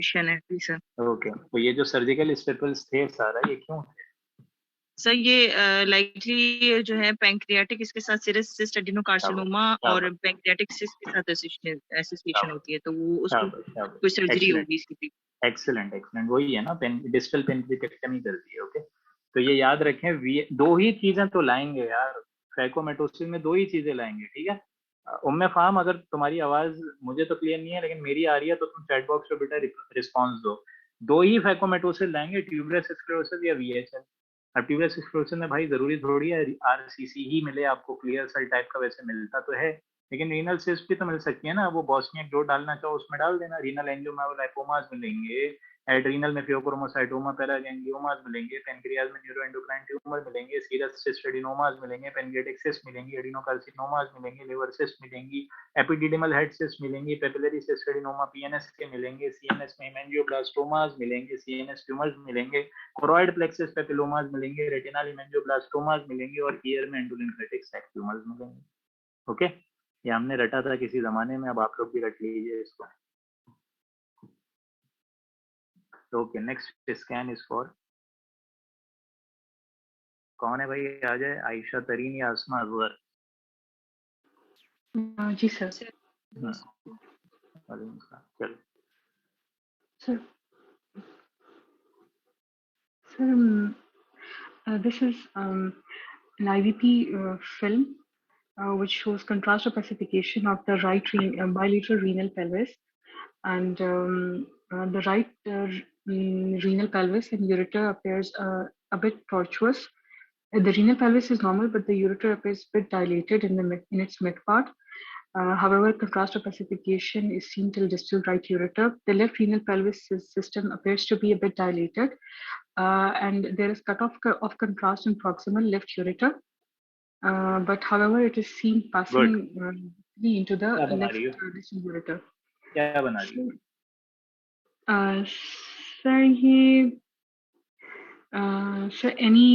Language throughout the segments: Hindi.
एसोसिएशन है जी सर। ओके, तो ये जो सर्जिकल स्टेपल्स थे सारा ये क्यों थे? सर ये लाइकली जो है पैंक्रियाटिक इसके साथ सीरस सिस्ट एडिनोकार्सिनोमा और पैंक्रियाटिक सिस्ट के साथ एसोसिएशन होती है, तो वो उसको कोई सर्जरी होगी इसकी भी। एक्सीलेंट एक्सीलेंट, वही है ना, डिस्टल पेनक्रिटेक्टमी कर दी है। ओके, तो ये याद रखें, दो ही चीजें तो लाएंगे यार, फैकोमेटोसिस में दो ही चीजें लाएंगे, ठीक है। उम्मे फाहम, अगर तुम्हारी आवाज मुझे तो क्लियर नहीं है लेकिन मेरी आ रही है तो तुम चैट बॉक्स पे बेटा रिस्पॉन्स दो। दो ही फैकोमेटोसिस लाएंगे, ट्यूबरस स्क्लेरोसिस या वीएचएल। अब ट्यूबरस स्क्लेरोसिस में भाई जरूरी थोड़ी है आरसीसी ही मिले आपको, क्लियर सेल टाइप का वैसे मिलता तो है, लेकिन रीनल सिस्ट भी तो मिल सकती है ना, वो बॉस्नियक जो डालना चाहो उसमें डाल देना। रीनल एंजियोमायोलाइपोमास मिलेंगे, एड्रीनल में फियोक्रोमोसाइटोमा पैरागैंग्लियोमास मिलेंगे, पेनक्रियाज में न्यूरोएंडोक्राइन ट्यूमर मिलेंगे, सीरस सिस्ट एडिनोमास मिलेंगे, पेनक्रियाटिक सिस्ट मिलेंगी, एडिनोकार्सिनोमास मिलेंगे, लिवर सिस्ट मिलेंगी, एपिडिडिमल हेड सिस्ट मिलेंगी, पेपिलरी सिस्ट एडिनोमा पीएनएस के मिलेंगे, सीएनएस में हेमेंजियोब्लास्टोमास मिलेंगे, सीएनएस ट्यूमर्स मिलेंगे, कोरॉइड प्लेक्सस पेपिलोमास मिलेंगे, रेटिनल हेमेंजियोब्लास्टोमास मिलेंगे और ईयर में एंडोलिम्फेटिक सैक ट्यूमर्स मिलेंगे। ओके, ये हमने रटा था किसी जमाने में, अब आप लोग भी रट लीजिए इसको। Okay, next scan is for, कौन है भाई, आ जाए, आयशा तरीन या अस्मा अजवर? जी सर। चलो sir sir this is an IVP film which shows contrast opacification of the right bilateral renal pelvis, and the right renal pelvis and ureter appears a bit tortuous. The renal pelvis is normal, but the ureter appears a bit dilated in its mid part. However, contrast opacification is seen till distal right ureter. The left renal pelvis system appears to be a bit dilated, and there is cutoff of contrast in proximal left ureter. But however, it is seen passing into the left distal ureter. क्या बना रही हो? Sir, ये sir, any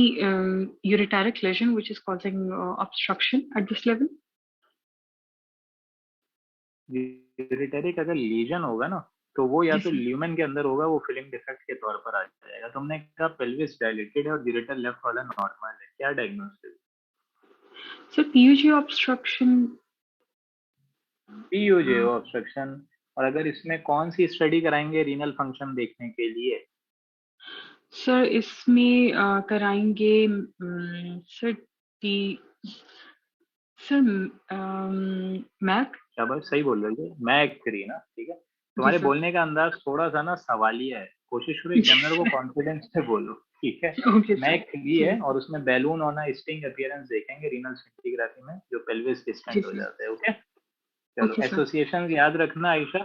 ureteric lesion which is causing obstruction at this level? Ureteric अगर लीजन होगा ना तो वो या तो ल्यूमेन के अंदर होगा, वो फिलिंग डिफेक्ट के तौर पर आ जाएगा। तुमने कहा पेल्विस डायलेटेड है और यूरेटर लेफ्ट वाला नॉर्मल है, क्या diagnosis? Sir PUJ obstruction. PUJ obstruction, और अगर इसमें कौन सी स्टडी कराएंगे रीनल फंक्शन देखने के लिए? सर इसमें कराएंगे सर सर मैक। शाबाश, सही बोल रहे हो, मैक 3 ना, ठीक है। तुम्हारे बोलने का अंदाज थोड़ा सा ना सवालिया है, कोशिश करो एग्जामिनर को कॉन्फिडेंस से बोलो, ठीक है। मैक 3 है और उसमें बैलून होना, स्टिंग अपीयरेंस देखेंगे रीनल स्फिंक्टिग्राफी में, जो पेल्विस डिस्टेंट हो जाता है। ओके, चलो एसोसिएशन याद रखना Ayesha,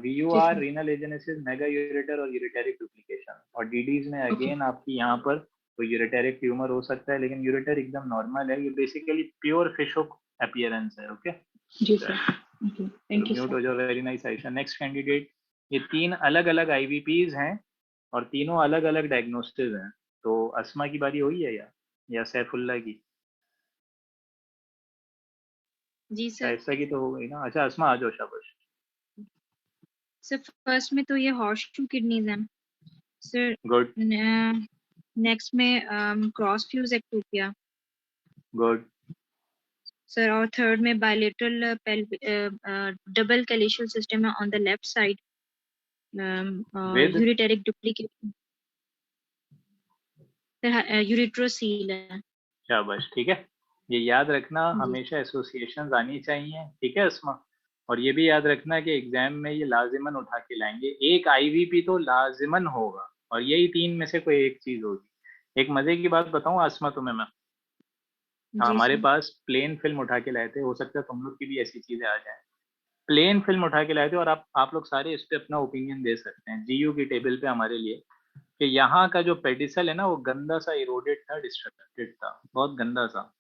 VUR renal agenesis, mega ureter और यूरेटेरिक डुप्लीकेशन, और डीडीज में अगेन आपकी यहाँ पर तो यूरेटेरिक ट्यूमर हो सकता है, लेकिन यूरेटर एकदम नॉर्मल है, ये basically pure fish hook appearance है। Okay ji sir, thank you mute हो जाओ, very nice Ayesha. Next candidate, ये 3 अलग अलग IVPs हैं और तीनों अलग अलग डायग्नोसिस हैं, तो अस्मा की बारी हुई है या सैफुल्ला की? जी सर, ऐसा की तो हो गई ना। अच्छा अस्मा आ जाओ, शाबाश। सर फर्स्ट में तो ये हॉर्सशू किडनीज हैं सर। गुड। नेक्स्ट में cross fuse ectopia. Good sir, और थर्ड में बायलेटरल डबल कैलिशियल सिस्टम है on the left side, ureteric duplication sir, ureterocele है। शाबाश, ठीक है, ये याद रखना, हमेशा एसोसिएशंस आनी चाहिए, ठीक है अस्मा। और ये भी याद रखना कि एग्जाम में ये लाजिमन उठा के लाएंगे, एक IVP तो लाजिमन होगा और यही 3 में से कोई एक चीज होगी। एक मजे की बात बताऊं आसमा तुम्हें मैं, हमारे पास प्लेन फिल्म उठा के लाए थे, हो सकता है तुम लोग की भी ऐसी चीजें आ जाए। प्लेन फिल्म उठा के लाए थे और आप लोग सारे इस पे अपना ओपिनियन दे सकते हैं GU की टेबल पे हमारे लिए, कि यहाँ का जो पेडिसल है ना वो गंदा सा इरोडेड था, डिस्ट्रक्टेड था, बहुत गंदा सा,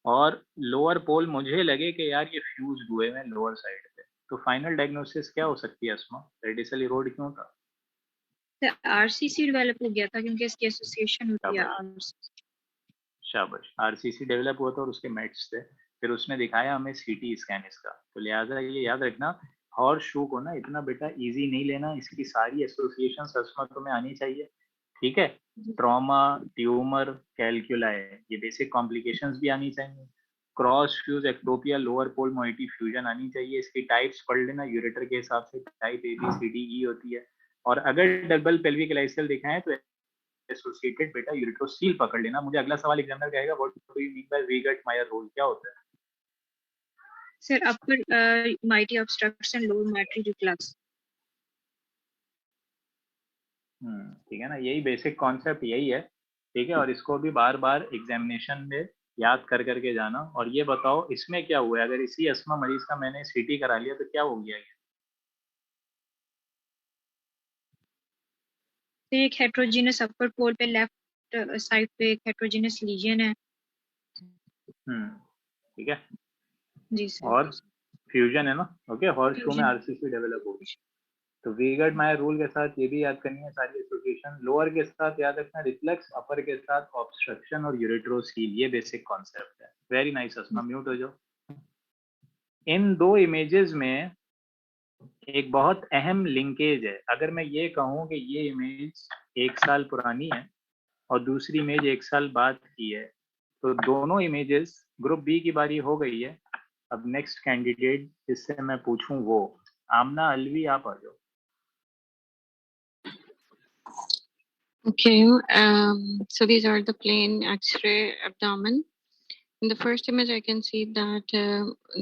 और लोअर पोल मुझे लगे कि यार ये फ्यूज हुए हैं लोअर साइड पे। तो फाइनल डायग्नोसिस क्या हो सकती है अस्मा, पेडिसल इरोड क्यों था? RCC डेवलप हो गया था क्योंकि इसकी एसोसिएशन होती है RCC। शाबाश, RCC डेवलप हुआ था और उसके मेट्स थे, फिर उसने दिखाया हमें CT स्कैन इसका, तो लिहाजा ये याद रखना हॉर्स शू को ना इतना बेटा इजी नहीं लेना, इसकी सारी एसोसिएशन अस्मा तुम्हें आनी चाहिए, ठीक है। ट्रॉमा, ट्यूमर, कैलकुलाई, ये बेसिक कॉम्प्लिकेशंस भी आनी चाहिए। Cross fuse ectopia, lower pole moiety fusion आनी चाहिए। इसकी टाइप्स पढ़ लेना यूरेटर के हिसाब से, type A B C D E होती है। और अगर डबल पेल्विक एलाइसियल देखा है तो एसोसिएटेड बेटा यूरेट्रोसील पकड़ लेना। मुझे अगला सवाल एग्जामिनर कहेगा what do you mean by Weigert-Meyer rule, क्या होता है sir? Upper moiety obstruction, lower moiety reflux. ठीक है ना, यही बेसिक कॉन्सेप्ट यही है, ठीक है। और इसको भी बार बार एग्जामिनेशन में याद कर करके जाना। और ये बताओ इसमें क्या हुआ है, अगर इसी अस्थमा मरीज का मैंने सीटी करा लिया तो क्या हो गया ये? तो एक हेट्रोजीनस अपर पोल पे लेफ्ट साइड पे एक हेट्रोजीनस लीजन है। ठीक है जी सर। और फ्यूजन है ना, ओके, हॉर्स शू में आरसीसी डेवलप होगी। तो वीगर्ट-मायर रूल के साथ ये भी याद करनी है सारी एसोसिएशन। लोअर के साथ याद रखना रिफ्लेक्स, अपर के साथ ऑब्स्ट्रक्शन और यूरेट्रोसील, ये बेसिक कॉन्सेप्ट है। वेरी नाइस अस्मा, म्यूट हो जाओ। इन दो इमेजेस में एक बहुत अहम लिंकेज है। अगर मैं ये कहूँ कि ये इमेज 1 साल पुरानी है और दूसरी इमेज 1 साल बाद की है, तो दोनों इमेजेस, ग्रुप बी की बारी हो गई है। अब नेक्स्ट कैंडिडेट जिससे मैं पूछूं वो आमना अलवी, आप आ जाओ। Okay, so these are the plain X-ray abdomen. In the first image, I can see that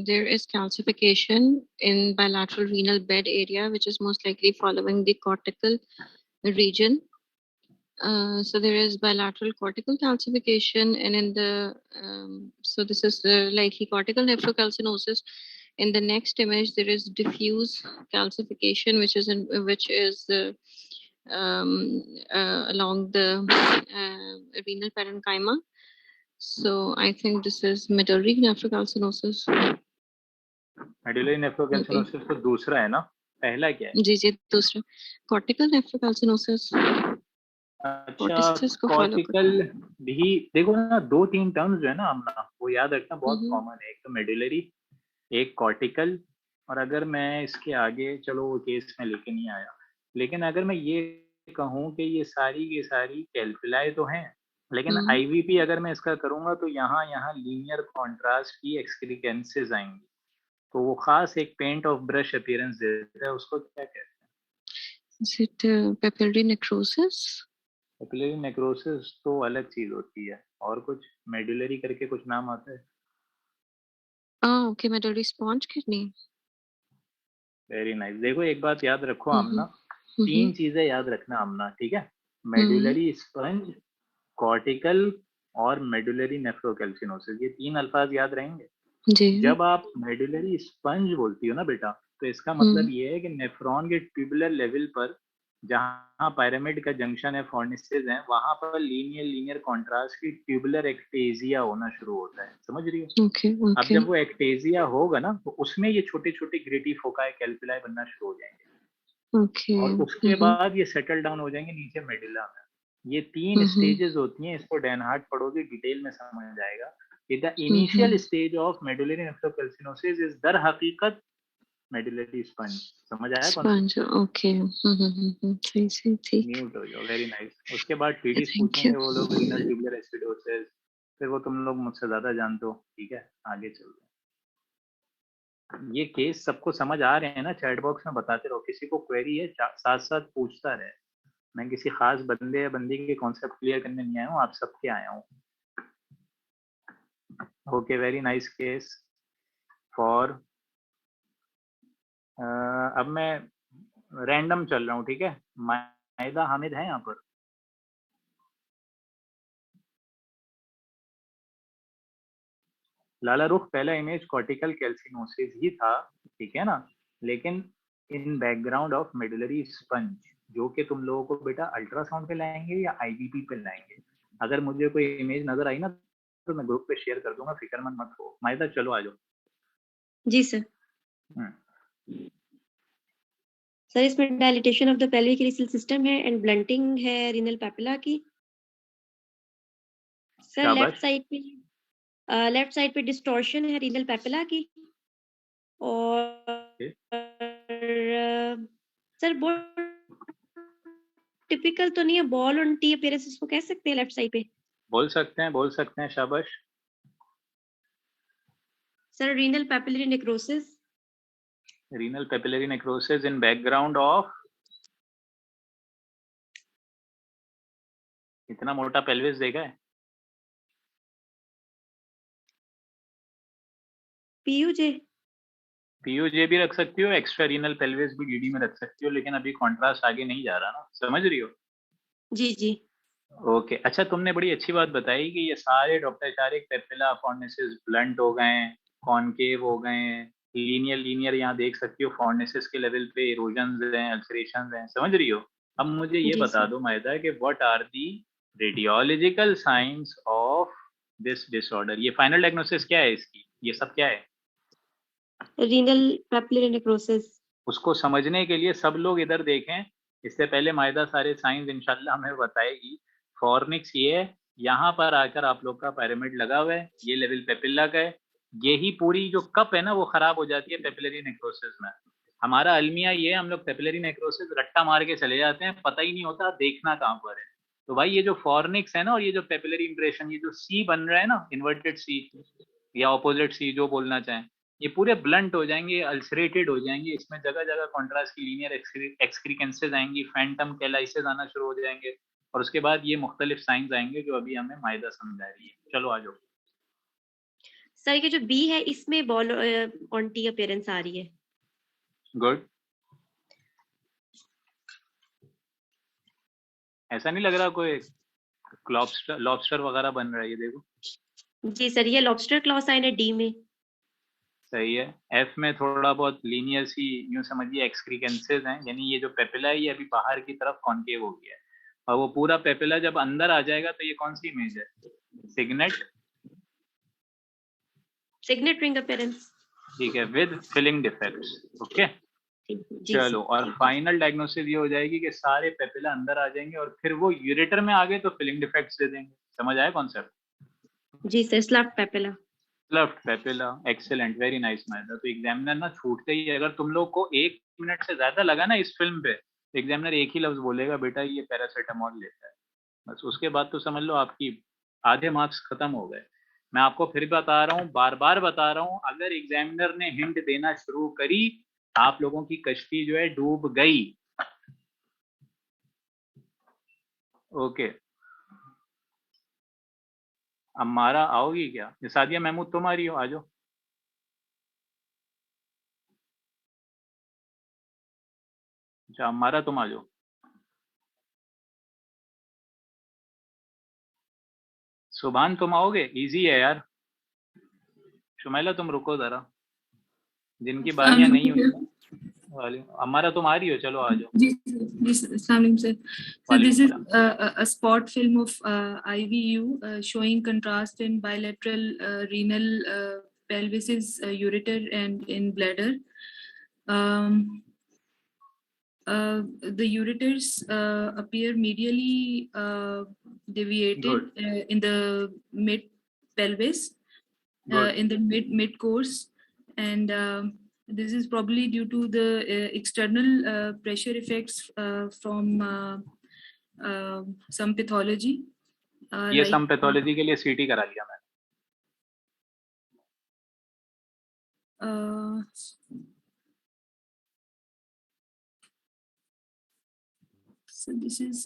there is calcification in bilateral renal bed area, which is most likely following the cortical region. So there is bilateral cortical calcification, and in the so this is likely cortical nephrocalcinosis. In the next image, there is diffuse calcification, which is along the renal parenchyma. So I think this is medullary nephrocalcinosis. Medullary nephrocalcinosis तो दूसरा है ना, पहला क्या है? जी दूसरा कॉर्टिकल नेफ्रोकैल्सिनोसिस। अच्छा, कॉर्टिकल भी देखो ना, 2-3 टर्म्स जो है ना आमना, वो याद रखना बहुत कॉमन है। एक तो मेडुलरी, एक कॉर्टिकल। और अगर मैं इसके आगे, चलो वो केस में लेके नहीं आया, लेकिन अगर मैं ये कहूँ कि ये सारी की सारी कैल्कुलाई तो हैं, लेकिन आईवीपी अगर मैं इसका करूंगा तो यहाँ लीनियर कॉन्ट्रास्ट की एक्सक्रीकेंसेस आएंगी, तो वो खास एक पेंट ऑफ ब्रश अपीयरेंस देता है। उसको क्या कहते हैं? Is it papillary necrosis? Papillary necrosis तो अलग चीज होती है, और कुछ मेडुलरी करके कुछ नाम आता है। Okay, medullary sponge kidney. Very nice. देखो एक बात याद रखो आमना, 3 चीजें याद रखना आमना, ठीक है। मेडुलरी स्पंज, कॉर्टिकल और मेडुलरी नेफ्रोकैल्सिनोसिस, ये 3 अल्फाज याद रहेंगे जी। जब आप मेडुलरी स्पंज बोलती हो ना बेटा, तो इसका मतलब ये है कि नेफ्रॉन के ट्यूबुलर लेवल पर जहाँ पिरामिड का जंक्शन है, फॉर्निसेस हैं, वहां पर लीनियर कॉन्ट्रास्ट की ट्यूबुलर एक्टेजिया होना शुरू होता है, समझ रही हो? okay. अब जब वो एक्टेजिया होगा ना, तो उसमें ये छोटे छोटे ग्रेटी फोकाई कैल्कुलाई बनना शुरू हो जाएंगे। और उसके बाद ये सेटल डाउन हो जाएंगे नीचे मेडुला में। ये 3 स्टेजेस होती हैं, इसको डेनहार्ट पढ़ोगे डिटेल में समझ आएगा। The initial stage of medullary nephrocalcinosis is दर हकीकत medullary sponge। समझ आया? Sponge, okay. ठीक। म्यूट हो जाओ, वेरी नाइस। उसके बाद टीडीज पूछेंगे वो लोग, रीनल ट्यूबुलर एसिडोसिस, फिर वो तुम लोग मुझसे ज्यादा जानते हो, ठीक है। आगे चलते हैं। ये केस सबको समझ आ रहे हैं ना? चैट बॉक्स में बताते रहो, किसी को क्वेरी है साथ साथ पूछता रहे। मैं किसी खास बंदे या बंदी के कॉन्सेप्ट क्लियर करने नहीं आया हूँ, आप सबके आया हूँ। Okay, very nice case for. अब मैं रैंडम चल रहा हूँ, ठीक है। मायदा हामिद है यहाँ पर? लाला रुख, पहला इमेज कॉर्टिकल कैल्सिनोसिस ही था, ठीक है ना, लेकिन in background of medullary sponge, जो कि तुम लोगों को बेटा अल्ट्रासाउंड पे लाएंगे या आईवीपी पे लाएंगे। अगर मुझे कोई इमेज नजर आई ना तो मैं ग्रुप पे शेयर कर दूंगा, फिक्रमंद मत हो। मायदा चलो आ जाओ। जी सर। सर इसमें dilatation of the pelvic renal system है एंड ब्लंटिंग है रीनल पैपिला की। सर लेफ्ट साइड पे डिस्टॉर्शन है रीनल पैपिला की, और सर बहुत टिपिकल तो नहीं है, बॉल ऑन टी अपीयरेंस इसको कह सकते हैं लेफ्ट साइड पे? बोल सकते हैं, शाबाश। Sir renal papillary necrosis. Renal papillary necrosis in background of इतना मोटा पेल्विस देखा है? पीयूजे। पीयूजे भी रख सकती हो, एक्स्ट्रा रीनल पेल्विस भी डीडी में रख सकती हो, लेकिन अभी कॉन्ट्रास्ट आगे नहीं जा रहा ना, समझ रही हो? जी जी। ओके अच्छा, तुमने बड़ी अच्छी बात बताई कि ये सारे डॉप्टेरोसाइरिक पेपिला फॉर्निसिस ब्लंट हो गए हैं, कॉनकेव हो गए हैं, लीनियर यहाँ देख सकती हो फॉर्निसिस के लेवल पे इरोजन्स हैं, अल्सरेशंस हैं, समझ रही हो? अब मुझे ये बता दो मायदा कि what are the radiological science of this disorder. ये फाइनल डायग्नोसिस क्या है इसकी, ये सब क्या है? Renal papillary necrosis. उसको समझने के लिए सब लोग इधर देखें, इससे पहले मायदा सारे साइंस इंशाल्लाह हमें बताएगी। फॉर्निक्स ये है, यहाँ पर आकर आप लोग का पिरामिड लगा हुआ है, ये लेवल पेपिला का है, यही पूरी जो कप है ना वो खराब हो जाती है पेपिलरी नेक्रोसिस में। हमारा अलमिया ये, हम लोग पेपिलरी नेक्रोसिस रट्टा मार के चले जाते हैं, पता ही नहीं होता देखना कहाँ पर है। तो भाई ये जो फॉर्निक्स है ना, और ये जो पेपिलरी इंप्रेशन, ये जो सी बन रहा है ना, इन्वर्टेड सी या ऑपोजिट सी जो बोलना चाहें, ये पूरे ब्लंट हो जाएंगे, अल्सरेटेड हो जाएंगे, इसमें जगह जगह कॉन्ट्रास्ट की लीनियर एक्सक्रीकेंसेस आएंगी, फैंटम कैलाइसिस आना शुरू हो जाएंगे, और उसके बाद ये मुख्तलिफ साइंस आएंगे जो अभी हमें मायदा समझा रही है। चलो आ जाओ। सर ये जो बी है इसमें बॉल ऑन टी अपीयरेंस आ रही है। गुड। ऐसा नहीं लग रहा कोई लॉबस्टर वगैरह बन रहा है? ये देखो। जी सर, ये लॉबस्टर क्लॉ साइन है डी में। सही है। एफ में थोड़ा बहुत लीनियर सी यूं समझिए एक्सक्रीकेंसेस हैं, यानी ये जो पेपिला है ये अभी बाहर की तरफ कॉन्केव हो गया है, और वो पूरा पेपिला जब अंदर आ जाएगा तो ये कौन सी इमेज है? Signet ring appearance. ठीक है, विद फिलिंग डिफेक्ट्स। ओके चलो, और फाइनल डायग्नोसिस ये हो जाएगी कि सारे पेपिला अंदर आ जाएंगे, और फिर वो यूरेटर में आ गए तो फिलिंग डिफेक्ट्स दे देंगे। समझ आया कॉन्सेप्ट? जी sir, sloughed papilla. Sloughed papilla, excellent, very nice method. तो एग्जामिनर ना छूटते ही, अगर तुम लोग को 1 मिनट से ज्यादा लगा ना इस फिल्म पे, तो एग्जामिनर एक ही लफ्ज बोलेगा, बेटा ये पैरासीटामोल लेता है, बस। उसके बाद तो समझ लो आपकी आधे मार्क्स खत्म हो गए। मैं आपको फिर बता रहा हूँ, बार बार बता रहा हूँ, अगर एग्जामिनर ने हिंट देना शुरू करी, आप लोगों की कश्ती जो है डूब गई। ओके अम्मारा आओगी क्या? सादिया महमूद तुम आ रही हो? आ जाओ। अच्छा अम्मारा तुम आ जाओ। सुभान तुम आओगे? इजी है यार। शुमैला तुम रुको जरा, जिनकी बारियां नहीं हुई। हमारा तुम आ रही हो? चलो आ जाओ। जी अस्सलाम sir. So this is a spot film of IVU showing contrast in bilateral renal pelvises, ureter and in bladder. The ureters appear medially deviated in the mid pelvis, in the mid course, and this is probably due to the external pressure effects from some pathology. ये सम पैथोलॉजी के लिए सीटी करा लिया मैंने। So this is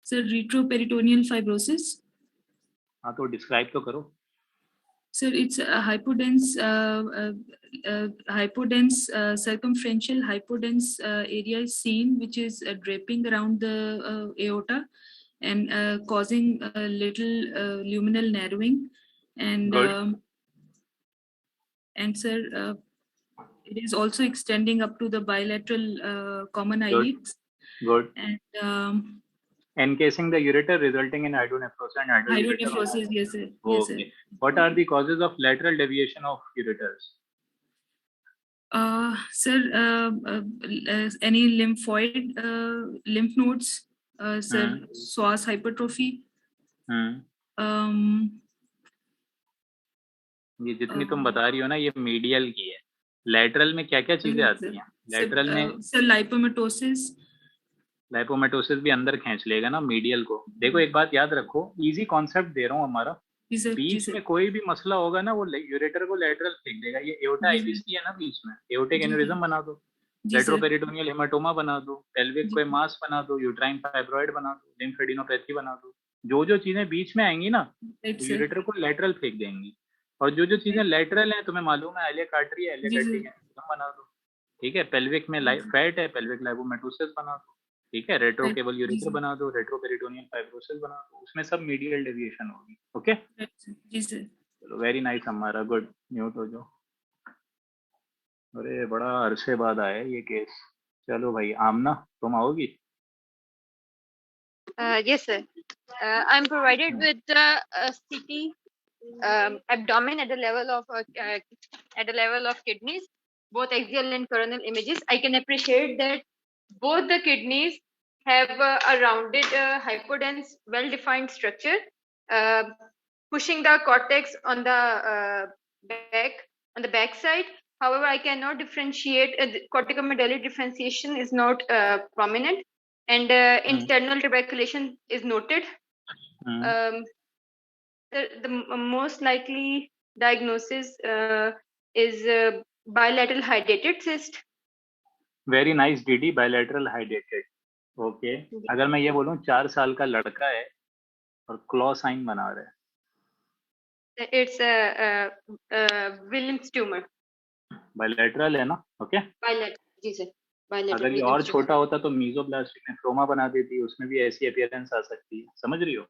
so retroperitoneal fibrosis. हाँ तो डिस्क्राइब तो करो। Sir, it's a hypodense circumferential hypodense area is seen, which is draping around the aorta and causing a little luminal narrowing. And sir, it is also extending up to the bilateral common eyelids. Good. And encasing the ureter, resulting in hydronephrosis and hydronephrosis. Yes, sir. Yes, sir. What are the causes of lateral deviation of ureters? Sir, any lymphoid lymph nodes, sir, psoas hypertrophy. ये जितनी तुम बता रही हो ना, ये मीडियल की है, लेटरल में क्या क्या चीजें आती हैं? लेटरल में सर लाइपोमेटोसिस भी अंदर खींच लेगा ना मीडियल को। देखो एक बात याद रखो, इजी कॉन्सेप्ट दे रहा हूँ हमारा, बीच में कोई भी मसला होगा ना वो यूरेटर को लेटरल फेंक देगा। ये एओर्टा आईवीसी है ना, बीच में एओर्टिक एन्युरिज्म बना दो, रेट्रोपेरिटोनियल हेमाटोमा बना दो, पेल्विक कोई मास बना दो, यूट्राइन फाइब्रॉइड बना दो, लिम्फेडिनोपैथी बना दो। जो चीजें बीच में आएंगी ना यूरेटर को लेटरल फेंक देंगी। और जो चीजें लेटरल हैं, तुम्हें मालूम है एलिया कार्टरी है, एलिया कार्टरी बना दो, ठीक है। पेल्विक में फैट है, पेल्विक लाइपोमेटोसिस बना दो, ठीक है। रेट्रो केबल यूरेटर बना दो, रेट्रोपेरिटोनियल फाइब्रोसिस बना दो, उसमें सब मीडियल डेविएशन होगी। Okay ji sir. चलो वेरी नाइस हमारा, गुड। म्यूट हो जाओ। अरे बड़ा अरसे बाद आया ये केस। चलो भाई आमना तुम आओगी? Yes sir. I'm provided with the CT abdomen at the level of kidneys, both axial and coronal images. I can appreciate that both the kidneys have a rounded, hypodense, well-defined structure, pushing the cortex on the back side. However, I cannot differentiate. Corticomedullary differentiation is not prominent, and internal tuberculation is noted. The most likely diagnosis is bilateral hydrated cyst. Very nice DD, bilateral hydrated. Okay अगर मैं ये बोलूं 4 साल का लड़का है और क्लॉ साइन बना रहा है, it's a Williams tumor. Bilateral है ना? ओके Bilateral, जी सर, bilateral. अगर ये और छोटा होता तो मीजोब्लास्टिक नेफ्रोमा बना देती, उसमें भी ऐसी अपीयरेंस आ सकती है, समझ रही हो?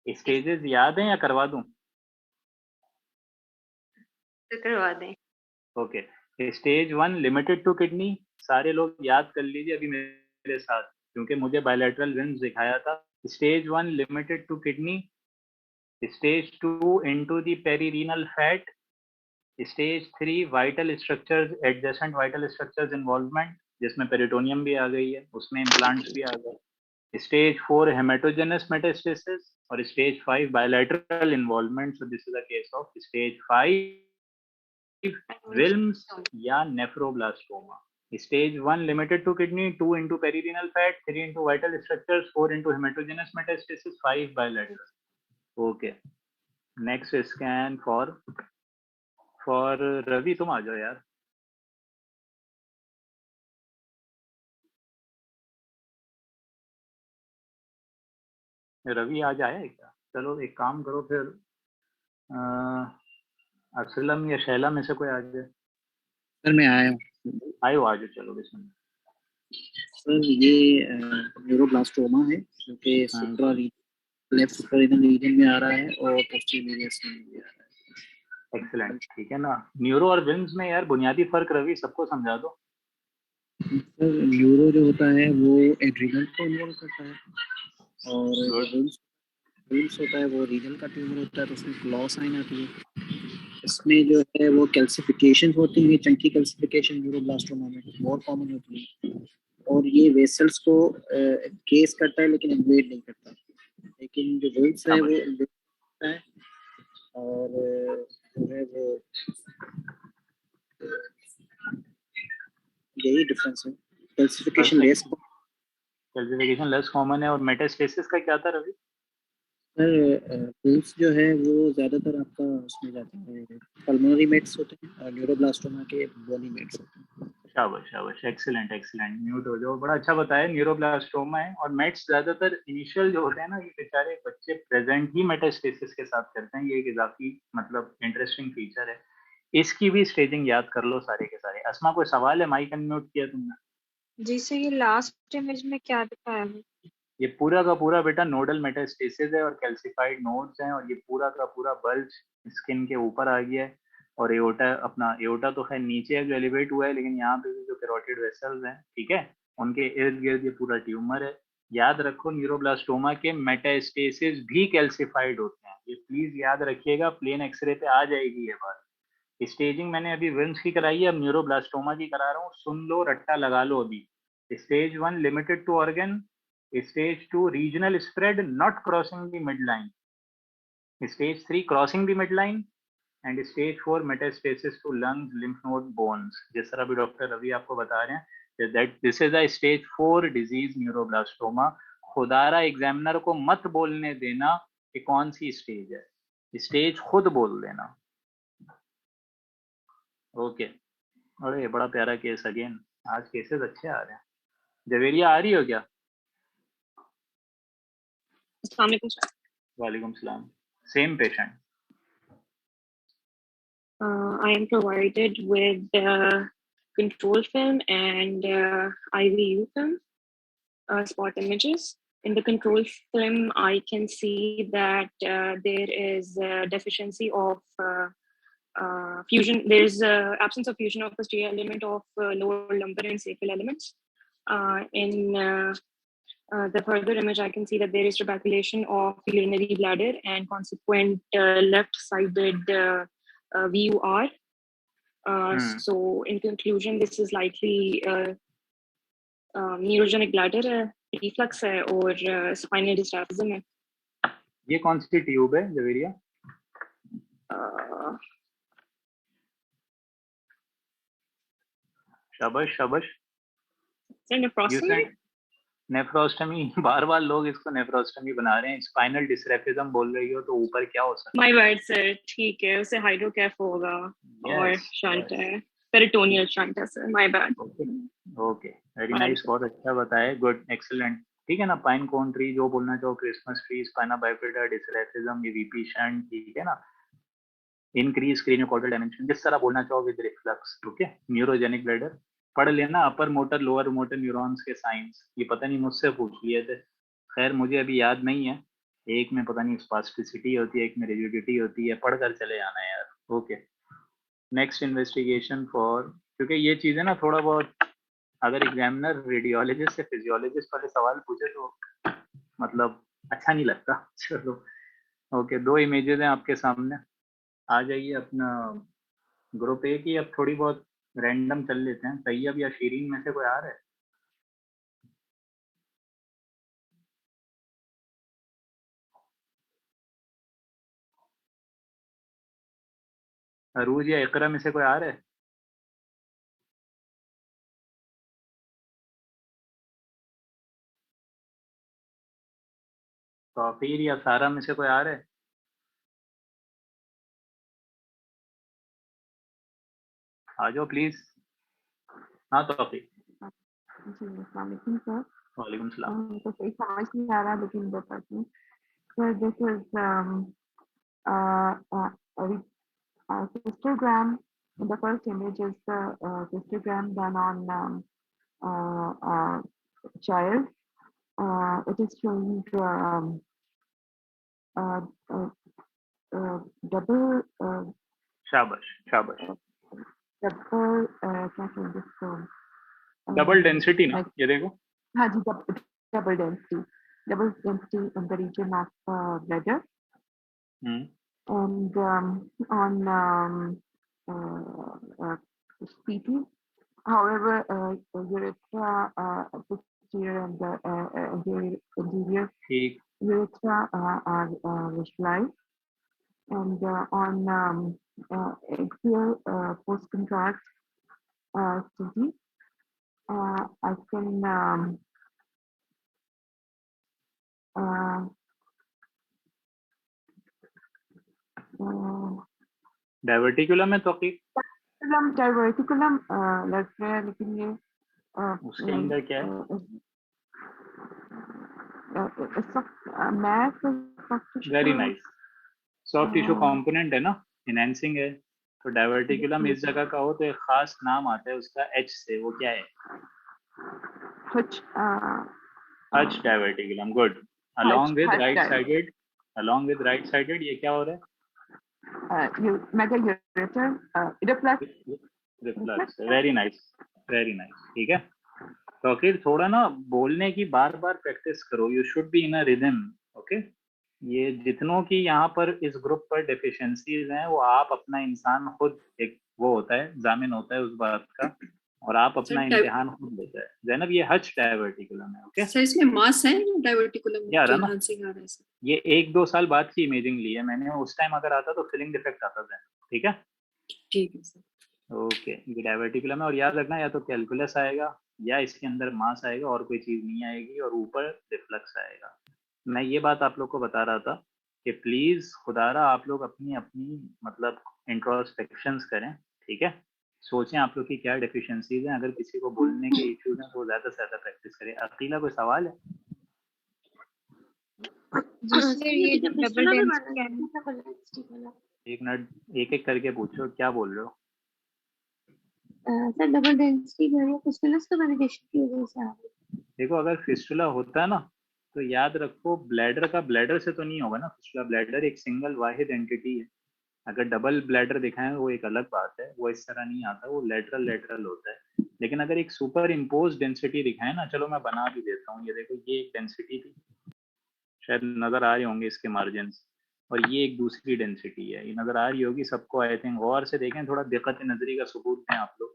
स्टेजेस याद हैं या करवा दूं? तो करवा दें। Okay stage 1 limited to kidney, सारे लोग याद कर लीजिए अभी मेरे साथ, क्योंकि मुझे बायलैटरल विम्स दिखाया था। Stage 1 limited to kidney, stage 2 into the perirenal fat, stage 3 vital structures, adjacent vital structures involvement, जिसमें पेरिटोनियम भी आ गई है, उसमें इम्प्लांट्स भी आ गए। स्टेज 4 हेमेटोजेनस मेटास्टेसिस और stage 5 bilateral involvement. So this is a case of stage 5 Wilms या nephroblastoma. Stage 1 limited to kidney, 2 into perirenal fat, 3 into vital structures, 4 into hematogenous metastasis, 5 bilateral. Okay. Next scan for Ravi, तुम आ जाओ यार। रवि आज आया है क्या? चलो एक काम करो फिर, असलम या शैला में से कोई आ जाए। सर मैं आया हूँ। आयो आ जाओ, चलो बिस्मिल्लाह। सर ये न्यूरोब्लास्टोमा है जो कि लेफ्ट सुप्रारीनल रीजन में आ रहा है और पोस्टीरियर मीडियस में भी आ रहा है। एक्सीलेंट, ठीक है ना। न्यूरो और विम्स में यार बुनियादी फर्क रवि सबको समझा दो। सर न्यूरो जो होता है वो एड्रिनल को इन्वॉल्व करता है और विम्स होता है वो रीजन का ट्यूमर होता है, तो उसमें क्लॉ साइन आती है। इसमें जो है वो कैल्सिफिकेशन होती है, चंकी कैल्सिफिकेशन न्यूरोब्लास्टोमा में बहुत कॉमन होती है, और ये वेसल्स को केस करता है लेकिन इन्वेड नहीं करता। लेकिन जो विम्स है वो इन्वेड करता है और जो है वो यही डिफरेंस है। कैल्सिफिकेशन लेस कॉमन है। और मेटास्टेसिस का क्या था रवि? सर विम्स जो है वो ज़्यादातर आपका उसमें जाता है, पल्मोनरी मेट्स होते हैं और न्यूरोब्लास्टोमा के बोनी मेट्स होते हैं। शाबाश, एक्सीलेंट। म्यूट हो जाओ, बड़ा अच्छा बताया। न्यूरोब्लास्टोमा है और मेट्स ज्यादातर इनिशियल जो होते हैं ना, ये बेचारे बच्चे प्रेजेंट ही मेटास्टेसिस के साथ करते हैं। ये एक इजाफी मतलब इंटरेस्टिंग फीचर है। इसकी भी स्टेजिंग याद कर लो सारे के सारे। अस्मा कोई सवाल है? माइक अनम्यूट किया तुमने? जी सर, ये लास्ट इमेज में क्या दिखाया है? ये पूरा का पूरा बेटा नोडल मेटास्टेसिस है और कैल्सिफाइड नोड्स हैं, और ये पूरा का पूरा बल्ज स्किन के ऊपर आ गया है। और एओर्टा तो खैर नीचे है जो एलिवेट हुआ है, लेकिन यहाँ पे भी जो कैरोटिड वेसल्स हैं, ठीक है, उनके इर्द गिर्द ये पूरा ट्यूमर है। याद रखो न्यूरोब्लास्टोमा के मेटास्टेसिस भी कैल्सिफाइड होते हैं, ये प्लीज याद रखिएगा। प्लेन एक्सरे पे आ जाएगी ये बात। स्टेजिंग मैंने अभी विम्स की कराई है, अब न्यूरोब्लास्टोमा की करा रहा हूँ। सुन लो, रट्टा लगा लो अभी। Stage 1 limited to organ, Stage 2 regional spread not crossing the midline, Stage 3 crossing the midline, and stage 4 metastasis to lungs, lymph node, bones. जिस तरह भी डॉक्टर रवि आपको बता रहे हैं that this is a stage 4 disease neuroblastoma. खुदारा एग्जामिनर को मत बोलने देना कि कौन सी स्टेज है, स्टेज खुद बोल देना। ओके। अरे बड़ा प्यारा केस अगेन, आज केसेस अच्छे आ रहे हैं। जवेरिया आ रही हो क्या? वालेकुम सलाम। Same patient. I am provided with control film and IVU film spot images. In the control film, I can see that there is a deficiency of fusion. There is absence of fusion of posterior element of lower lumbar and sacral elements. In the further image, I can see that there is tuberculation of urinary bladder and consequent left-sided VUR. So in conclusion, this is likely neurogenic bladder reflux है और spinal dystrophism है। ये कौन सी ट्यूब है जवेरिया? शाबाश शाबाश। नेफ्रोस्टमी, बार बार लोग इसको नेफ्रोस्टमी बना रहे हैं। स्पाइनल डिस्ट्रैफिज्म बोल रही हो तो ऊपर क्या हो सकता है? माय बैड सर, ठीक है, उसे हाइड्रोकैफ होगा और शंट है, पेरिटोनियल शंट है sir, my bad. Okay, very nice, बहुत अच्छा बताया, गुड, एक्सीलेंट। ठीक है ना, पाइन कोन ट्री जो बोलना चाहो, क्रिसमस ट्री, स्पाइना बाइफिडा, डिस्ट्रैफिज्म, ये वीपी शंट, ठीक है ना, इंक्रीज क्रेनियोकॉर्डियल डायमेंशन, जिस तरह बोलना चाहो with reflux. Okay, neurogenic bladder पढ़ लेना, upper motor lower motor neurons के साइंस, ये पता नहीं मुझसे पूछ लिए थे, खैर मुझे अभी याद नहीं है, एक में पता नहीं स्पास्टिसिटी होती है, एक में रिजिडिटी होती है, पढ़कर चले जाना है यार। ओके, नेक्स्ट इन्वेस्टिगेशन फॉर, क्योंकि ये चीज़ें ना थोड़ा बहुत अगर एग्जामिनर रेडियोलॉजिस्ट से फिजियोलॉजिस्ट वाले सवाल पूछे तो मतलब अच्छा नहीं लगता। चलो ओके, 2 इमेजेस हैं आपके सामने, आ जाइए अपना ग्रुप ए की, अब थोड़ी बहुत रैंडम चल लेते हैं। तैयब या शीरीन में से कोई आ रहा है? अरूज या इकरा में से कोई आ रहा है? तौफीर या सारा में से कोई आ रहा है? आ जाओ प्लीज। हाँ तौफीर। जी अस्सलाम वालेकुम सर। वालेकुम सलाम। तो सही समझ नहीं आ रहा लेकिन बताती हूँ। Sir this is cystogram. The first image is the cystogram done on child. It is showing double. शाबाश शाबाश। double क्या कहते हैं इसको? डबल डेंसिटी ना, ये देखो। हाँ जी, double density in the region of bladder. And on CT, however, urethra posterior and the anterior urethra are visualized. And on axial post-contract CT, I can diverticulum है तो डायवर्टिकुलम लग रहा है, लेकिन ये उसके अंदर क्या है? Very nice, soft tissue component है ना, एनहांसिंग है। तो डायवर्टिकुलम इस जगह का हो तो एक खास नाम आता है उसका एच से, वो क्या है? Hutch diverticulum, good. along with right sided ये क्या हो रहा है? Reflux. Very nice very nice, ठीक है। तो फिर थोड़ा ना बोलने की बार बार प्रैक्टिस करो, you should be in a rhythm. Okay, ये जितनों की यहाँ पर इस ग्रुप पर डेफिशिएंसीज हैं वो आप अपना इंसान खुद एक वो होता है, जामिन होता है उस बात का, और आप अपना इम्तिहान खुद लेता है। जैनब ये हच डायवर्टिकुलम है। ओके सर, इसमें मास है डायवर्टिकुलम क्या रहा ना, ये 1-2 साल बाद की इमेजिंग ली है मैंने, उस टाइम अगर आता तो फिलिंग डिफेक्ट आता था। ठीक है? ठीक है सर। ओके, ये डायवर्टिकुलम है और याद रखना या तो कैलकुलस आएगा या इसके अंदर मास आएगा और कोई चीज़ नहीं आएगी और ऊपर रिफ्लक्स आएगा। मैं ये बात आप लोग को बता रहा था कि प्लीज़ खुदारा आप लोग अपनी अपनी मतलब इंट्रोस्पेक्शंस करें, ठीक है? सोचें आप लोग की क्या डिफिशिएंसीज हैं, अगर किसी को बोलने के इश्यूज हैं तो ज़्यादा से ज़्यादा प्रैक्टिस करें। अकीला कोई सवाल है? ये डबल डेंसिटी एक मिनट, एक एक करके पूछो, क्या बोल रहे हो? सर डबल डेंसिटी जो है फिस्टुलस का वेरिएशन की वजह से आ रही है। देखो अगर फिस्टुला होता है ना तो याद रखो ब्लैडर का ब्लैडर से तो नहीं होगा ना फिस्टुला। ब्लैडर एक सिंगल वाहिद एंटिटी है। अगर डबल ब्लैडर दिखाएं वो एक अलग बात है, वो इस तरह नहीं आता, वो लेटरल लेटरल होता है। लेकिन अगर एक सुपर इम्पोज डेंसिटी दिखाएं ना, चलो मैं बना भी देता हूँ, ये देखो ये एक डेंसिटी थी, शायद नजर आ रही होंगे इसके मार्जिन, और ये एक दूसरी डेंसिटी है, ये नजर आ रही होगी सबको आई थिंक। गौर से देखें, थोड़ा दिक्कत नजरी का सबूत दें आप लोग।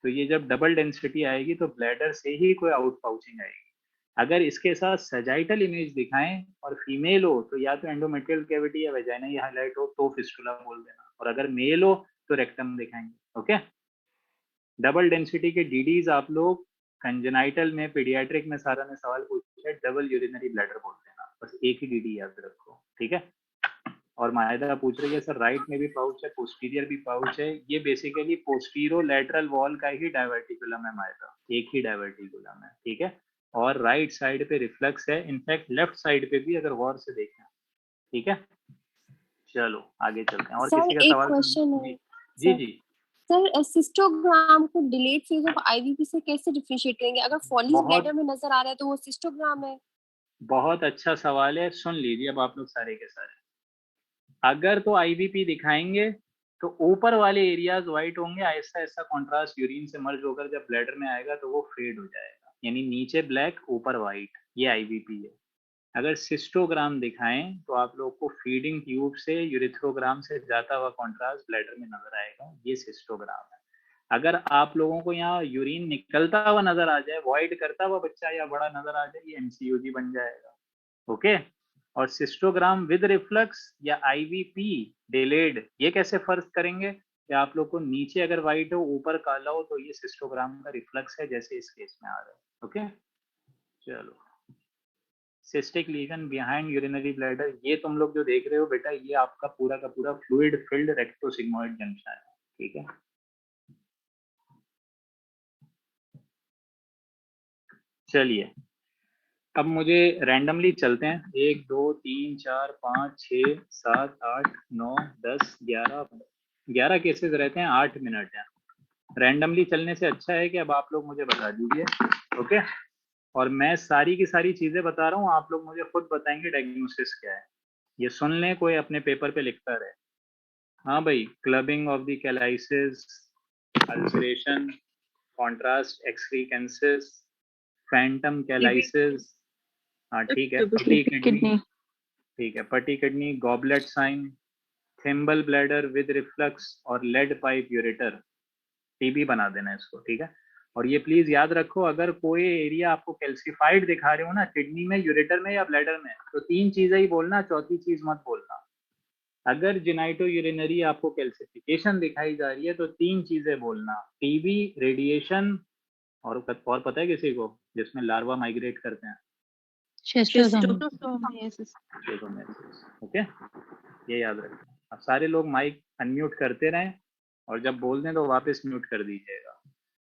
तो ये जब डबल डेंसिटी आएगी तो ब्लैडर से ही कोई आउट पाउचिंग आएगी। अगर इसके साथ सजाइटल इमेज दिखाएं और फीमेल हो तो या तो एंडोमेट्रियल कैविटी या वेजाइना ही हाईलाइट हो तो फिस्टुला बोल देना, और अगर मेल हो तो रेक्टम दिखाएंगे। ओके, डबल डेंसिटी के डीडीज आप लोग कंजेनाइटल में, पीडियाट्रिक में सारा ने सवाल पूछा है, डबल यूरिनरी ब्लैडर बोल देना, बस एक ही डीडी याद रखो, ठीक है? और माहिदा पूछ रही है सर राइट में भी पाउच है, पोस्टीरियर भी पाउच है। ये बेसिकली पोस्टीरो लेटरल वॉल का ही डायवर्टिकुलम है माहिदा, एक ही डायवर्टिकुलम है, ठीक है? और राइट साइड पे रिफ्लेक्स है, इनफैक्ट लेफ्ट साइड पे भी अगर गौर से देखें, ठीक है? चलो आगे चलते हैं। और किसी का सवाल? क्वेश्चन है जी जी सर, सिस्टोग्राम को डिलेड फेज ऑफ आईवीपी से कैसे डिफरेंशिएट करेंगे? अगर फॉलीज ब्लैडर में नजर आ रहा है तो वो सिस्टोग्राम है। बहुत अच्छा सवाल है, सुन लीजिए अब आप लोग सारे के सारे। अगर तो आईवीपी दिखाएंगे तो ऊपर वाले एरियाज व्हाइट होंगे, ऐसा ऐसा कॉन्ट्रास्ट यूरिन से मर्ज होकर जब ब्लैडर में आएगा तो वो फेड हो जाएगा, यानी नीचे ब्लैक ऊपर व्हाइट, ये आईवीपी है। अगर सिस्टोग्राम दिखाएं तो आप लोग को फीडिंग ट्यूब से यूरिथ्रोग्राम से जाता हुआ कॉन्ट्रास्ट ब्लैडर में नजर आएगा, ये सिस्टोग्राम है। अगर आप लोगों को यहाँ यूरिन निकलता हुआ नजर आ जाए, वॉइड करता हुआ बच्चा या बड़ा नजर आ जाए, ये एमसीयूजी बन जाएगा। ओके, और सिस्टोग्राम विद रिफ्लक्स या आईवीपी डिलेड, ये कैसे फर्क करेंगे कि आप लोग को नीचे अगर व्हाइट हो ऊपर काला हो तो ये सिस्टोग्राम का रिफ्लक्स है, जैसे इस केस में आ रहा है। ओके, चलो cystic lesion behind urinary bladder, ये तुम लोग जो देख रहे हो बेटा, ये आपका पूरा का पूरा फ्लूइड फिल्ड रेक्टोसिग्मोइड जंक्शन है, ठीक है? चलिए अब मुझे रैंडमली चलते हैं, 1 2 3 4 5 6 7 8 9 10 11 केसेस रहते हैं, 8 मिनट है। रैंडमली चलने से अच्छा है कि अब आप लोग मुझे बता दीजिए, ओके? और मैं सारी की सारी चीजें बता रहा हूँ, आप लोग मुझे खुद बताएंगे डायग्नोसिस क्या है। ये सुन लें, कोई अपने पेपर पे लिखता रहे। हाँ भाई, clubbing of the calyces, ulceration, contrast excrescences, phantom calyces, हाँ ठीक है, पटी किडनी, ठीक है, putty kidney, goblet sign, thimble bladder with reflux और लेड पाइप यूरेटर, टीबी बना देना इसको, ठीक है? और ये प्लीज याद रखो, अगर कोई एरिया आपको कैल्सिफाइड दिखा रहे हो ना, किडनी में, यूरेटर में या ब्लैडर में, तो 3 चीजें ही बोलना, चौथी चीज मत बोलना। अगर जिनाइटो यूरिनरी आपको कैल्सिफिकेशन दिखाई जा रही है तो 3 चीजें बोलना, टीबी, रेडिएशन, और पता है किसी को जिसमें लार्वा माइग्रेट करते हैं? ओके, ये याद रखें। अब सारे लोग माइक अनम्यूट करते रहें और जब बोल दें तो वापस म्यूट कर दीजिएगा।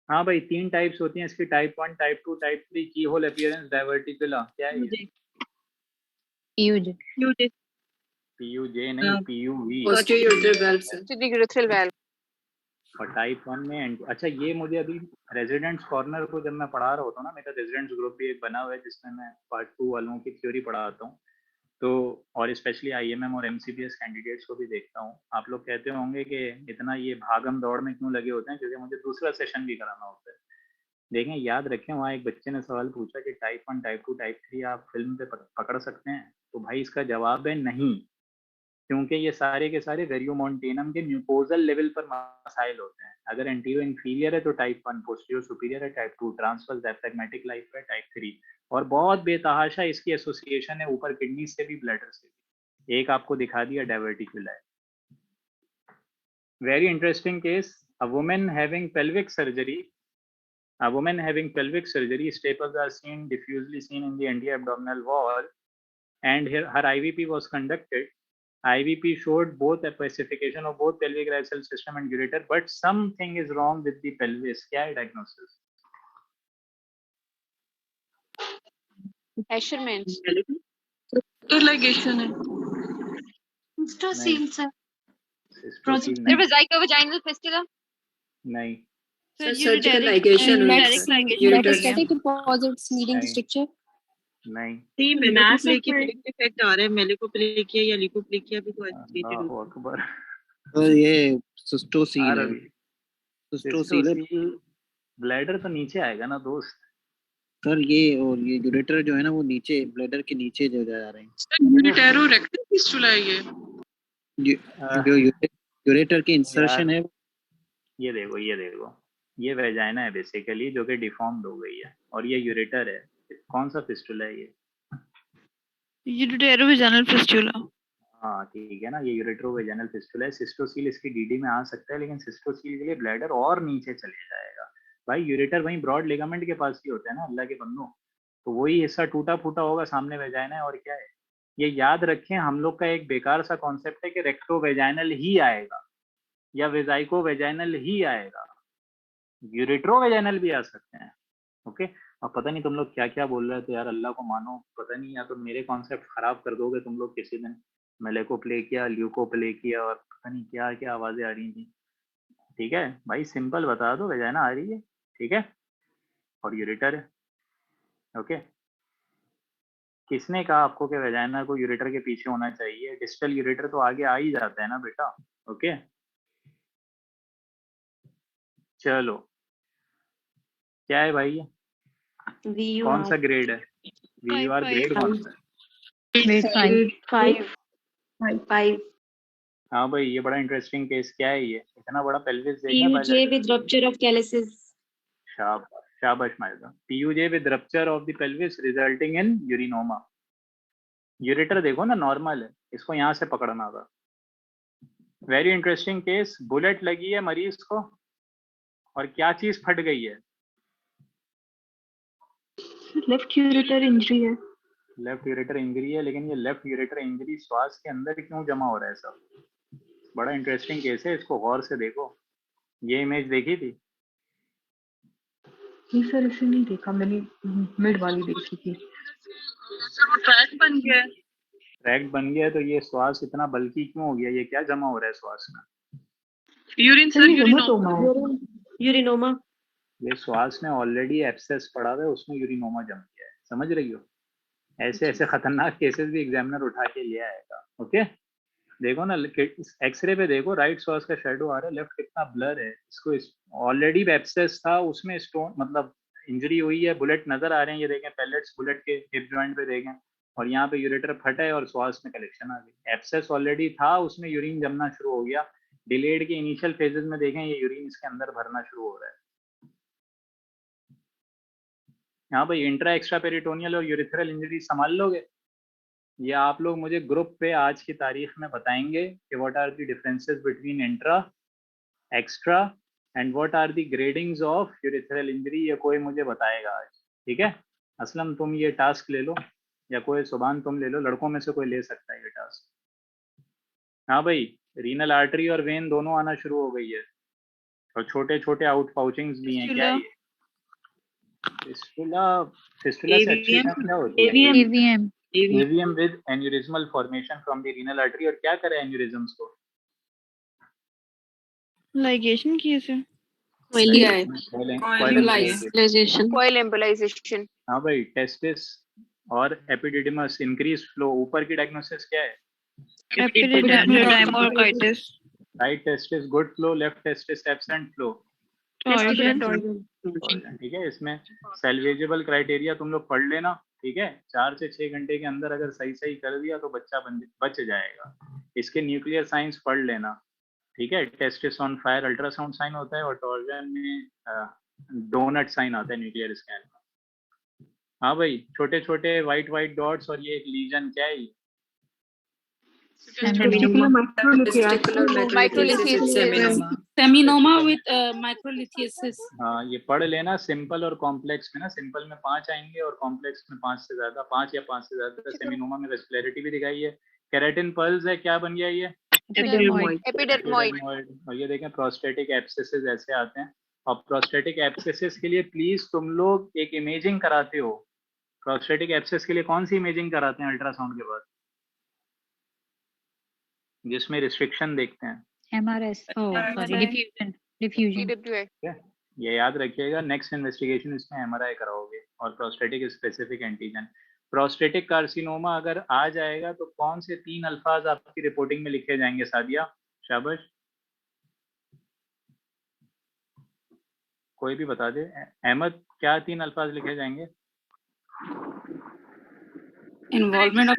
हाँ भाई, 3 टाइप्स होती हैं इसकी, टाइप 1, टाइप 2, टाइप 3। की होल अपीयरेंस डायवर्टिकुला क्या है ये? पीयूजे नहीं, पीयूवी, यूरेथ्रल वाल्व। और टाइप 1 में अच्छा, ये मुझे अभी रेजिडेंट्स कॉर्नर को जब मैं पढ़ा रहा होता हूँ ना, मेरा रेजिडेंट्स ग्रुप भी एक बना हुआ है जिसमें मैं पार्ट 2 वालों की थ्योरी पढ़ाता हूँ, तो और स्पेशली आईएमएम और एमसीबीएस कैंडिडेट्स को भी देखता हूँ। आप लोग कहते होंगे कि इतना ये भागम दौड़ में क्यों लगे होते हैं, क्योंकि मुझे दूसरा सेशन भी कराना होता है। देखें, याद रखें, वहाँ एक बच्चे ने सवाल पूछा कि टाइप 1, टाइप 2, टाइप 3 आप फिल्म पे पकड़ सकते हैं, तो भाई इसका जवाब है नहीं, क्योंकि ये सारे के सारे वेरियोमोंटेनम के म्यूकोजल लेवल पर मसाइल होते हैं। अगर एंटीरियो इंफीरियर है तो टाइप 1, पोस्टीरियो सुपीरियर है टाइप 2, ट्रांसवर्स डायफ्रैग्मेटिक लाइफ है टाइप 3, और बहुत बेतहाशा इसकी एसोसिएशन है ऊपर किडनी से भी, ब्लैडर से भी। एक आपको दिखा दिया डायवर्टिकुला है। very interesting case. A woman having pelvic surgery, staples are seen diffusely seen in the anti-abdominal wall, and her IVP was conducted. IVP showed both a pacification of both pelvic right cell system and ureter, but something is wrong with the pelvis. क्या है diagnosis? Asherman's. ligation है. Cystocele, sir. Cystocele There was vaginal fistula. नहीं. Sir, surgical ligation metastatic deposits leading to stricture. नहीं. See, मेलाकोप्लेकिया डिफेक्ट आ रहा है, मेलाकोप्लेकिया या लिकोप्लेकिया भी कोई अल्लाह अकबर. और ये सिस्टोसील है. सिस्टोसील ब्लैडर तो नीचे आएगा ना दोस्त. सर ये और ये यूरेटर जो है ना वो नीचे ब्लैडर के नीचे जो जा रहे हैं. यूरेटेरो रेक्टल फिस्टुला है जो यूरेटर के इंसर्शन है. ये देखो ये वेजाइना है बेसिकली, जो कि डिफॉर्म्ड हो गई है, और ये यूरेटर है. कौन सा फिस्टुला है ये? यूरेटेरोवेजाइनल फिस्टुला. हाँ ठीक है ना, ये यूरेटेरोवेजाइनल फिस्टुला है. सिस्टोसील इसकी डीडी में आ सकता है, लेकिन सिस्टोसील के लिए ब्लैडर और नीचे चले जाएगा. भाई यूरेटर वहीं ब्रॉड लिगामेंट के पास ही होता है ना अल्लाह के बंदो, तो वही हिस्सा टूटा फूटा होगा, सामने वेजाइना है और क्या है. ये याद रखें, हम लोग का एक बेकार सा कॉन्सेप्ट है कि रेक्टोवेजाइनल ही आएगा या वेजाइकोवेजाइनल ही आएगा. यूरेट्रोवेजाइनल भी आ सकते हैं. ओके. अब पता नहीं तुम लोग क्या क्या बोल रहे थे यार, अल्लाह को मानो. पता नहीं, या तो मेरे कॉन्सेप्ट खराब कर दोगे तुम लोग किसी दिन. मेलेकोप्लेकिया, ल्यूकोप्लेकिया और पता नहीं क्या क्या आवाजें आ रही थी. ठीक है भाई, सिंपल बता दो, वेजाइना आ रही है. ठीक है, और यूरेटर है. ओके. किसने कहा आपको कि वेजाइना को यूरेटर के पीछे होना चाहिए? डिस्टल यूरेटर तो आगे आ ही जाता है ना बेटा. ओके चलो, क्या है भाई ये? कौन सा ग्रेड है? VUR ग्रेड कौन सा है? 5. हाँ भाई, ये बड़ा इंटरेस्टिंग केस. क्या है ये? इतना बड़ा pelvis PUJ with rupture of calyces. शाबाश Maiza. PUJ with rupture of the pelvis resulting in urinoma. Ureter देखो ना नॉर्मल है, इसको यहाँ से पकड़ना था. Very interesting case. बुलेट लगी है मरीज को और क्या चीज फट गई है? लेफ्ट यूरेटर इंजरी है. लेफ्ट यूरेटर इंजरी है, लेकिन ये लेफ्ट यूरेटर इंजरी श्वास के अंदर क्यों जमा हो रहा है सब? बड़ा इंटरेस्टिंग केस है, इसको गौर से देखो. ये इमेज देखी थी? नहीं सर, इसे नहीं देखा मैंने, मिड वाली देखी थी. ट्रैक बन गया. ट्रैक बन गया, तो ये श्वास इतना बल्कि क्यों हो गया? ये क्या जमा हो रहा है श्वास में? Urine sir, urinoma. ये श्वास में ऑलरेडी एब्सेस पड़ा हुआ है, उसमें यूरिनोमा जम गया है. समझ रही हो? ऐसे ऐसे खतरनाक केसेस भी एग्जामिनर उठा के ले आएगा. ओके. देखो ना, एक्सरे पे देखो, राइट श्वास का शेडो आ रहा है, लेफ्ट कितना ब्लर है. इसको ऑलरेडी एब्सेस था, उसमें स्टोन मतलब इंजरी हुई है. बुलेट नजर आ रहे हैं, ये देखें पैलेट्स बुलेट के हिप जॉइंट पे देखें, और यहाँ पे यूरेटर फटा है और श्वास में कलेक्शन आ गई. एब्सेस ऑलरेडी था, उसमें यूरिन जमना शुरू हो गया. डिलेड के इनिशियल फेजेस में देखें, ये यूरिन इसके अंदर भरना शुरू हो रहा है. हाँ भाई, इंट्रा एक्स्ट्रा पेरिटोनियल और यूरिथ्रल इंजरी संभाल लोगे? ये आप लोग मुझे ग्रुप पे आज की तारीख में बताएंगे कि what are the differences between intra, extra and what are the gradings of urethral injury. ये कोई मुझे बताएगा आज. ठीक है, असलम तुम ये टास्क ले लो, या कोई सुभान तुम ले लो, लड़कों में से कोई ले सकता है ये टास्क. हाँ भाई, रीनल आर्टरी और वेन दोनों आना शुरू हो गई है, और छोटे छोटे आउट पाउचिंग्स भी हैं. क्या ये फिस्टुला से अच्छी क्या होती है? AVM with aneurysmal formation from the renal artery. और क्या करे एन्यूरिज्म्स को? लाइगेशन किए से coil embolization. हाँ भाई, टेस्टिस और एपिडिडिमस इंक्रीज फ्लो. ऊपर की डायग्नोसिस क्या है? Epididymorchitis. Right testis good flow, left testis absent flow. ठीक है, इसमें सेल्वेजेबल क्राइटेरिया तुम लोग पढ़ लेना. ठीक है, 4 से 6 घंटे के अंदर अगर सही कर दिया तो बच्चा बच जाएगा. इसके न्यूक्लियर साइंस पढ़ लेना. ठीक है, testis on fire ultrasound sign होता है, और टॉर्जन में डोनट साइन आता है न्यूक्लियर स्कैन में. हाँ भाई, छोटे छोटे वाइट डॉट्स और ये एक लीजन. क्या है Testicular microlithiasis, seminoma with microlithiasis. हाँ, ये पढ़ लेना। सिंपल और कॉम्प्लेक्स में ना, सिंपल में 5 आएंगे और कॉम्प्लेक्स में 5 से ज्यादा, 5 या 5 से ज्यादा। सेमिनोमा में वेस्कुलरिटी भी दिखाई है। केराटिन पल्स है, क्या बन गया ये? एपिडर्मोइड। और ये देखें प्रोस्टेटिक एब्सेसेस ऐसे आते हैं। और प्रोस्टेटिक एब्सेसेस के लिए प्लीज तुम लोग एक इमेजिंग कराते हो। प्रोस्टेटिक एब्सेस के लिए कौन सी इमेजिंग कराते हैं अल्ट्रासाउंड के बाद, जिसमें रिस्ट्रिक्शन देखते हैं? MRS, diffusion. ये याद रखिएगा, नेक्स्ट इन्वेस्टिगेशन इसमें MRI कराओगे और prostatic specific antigen. Prostatic carcinoma अगर आ जाएगा तो कौन से 3 अल्फाज आपकी रिपोर्टिंग में लिखे जाएंगे? सादिया, शाबाश, कोई भी बता दे। अहमद, क्या 3 अल्फाज लिखे जाएंगे? इन्वॉल्वमेंट ऑफ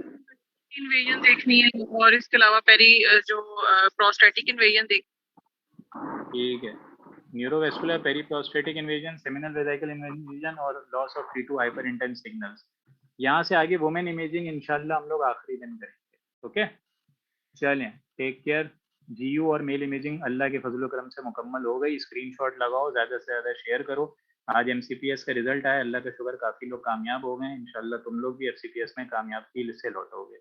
इन्वेजन देखनी है और इसके अलावा पेरी जो प्रोस्टेटिक इन्वेजन देख। ठीक है, neurovascular peri prostatic invasion, seminal vesicle invasion और loss of T2 hyper intense signals. यहाँ से आगे वुमेन इमेजिंग इंशाल्लाह हम लोग आखिरी दिन करेंगे। ओके, चलें, टेक केयर। GU और मेल इमेजिंग अल्लाह के फजल करम से मुकम्मल हो गई। स्क्रीनशॉट लगाओ, ज़्यादा से ज़्यादा शेयर करो। आज MCPS का रिजल्ट आया, अल्लाह का शुक्र, काफ़ी लोग कामयाब हो गए। इंशाल्लाह तुम लोग भी FCPS में कामयाबी से लौटोगे।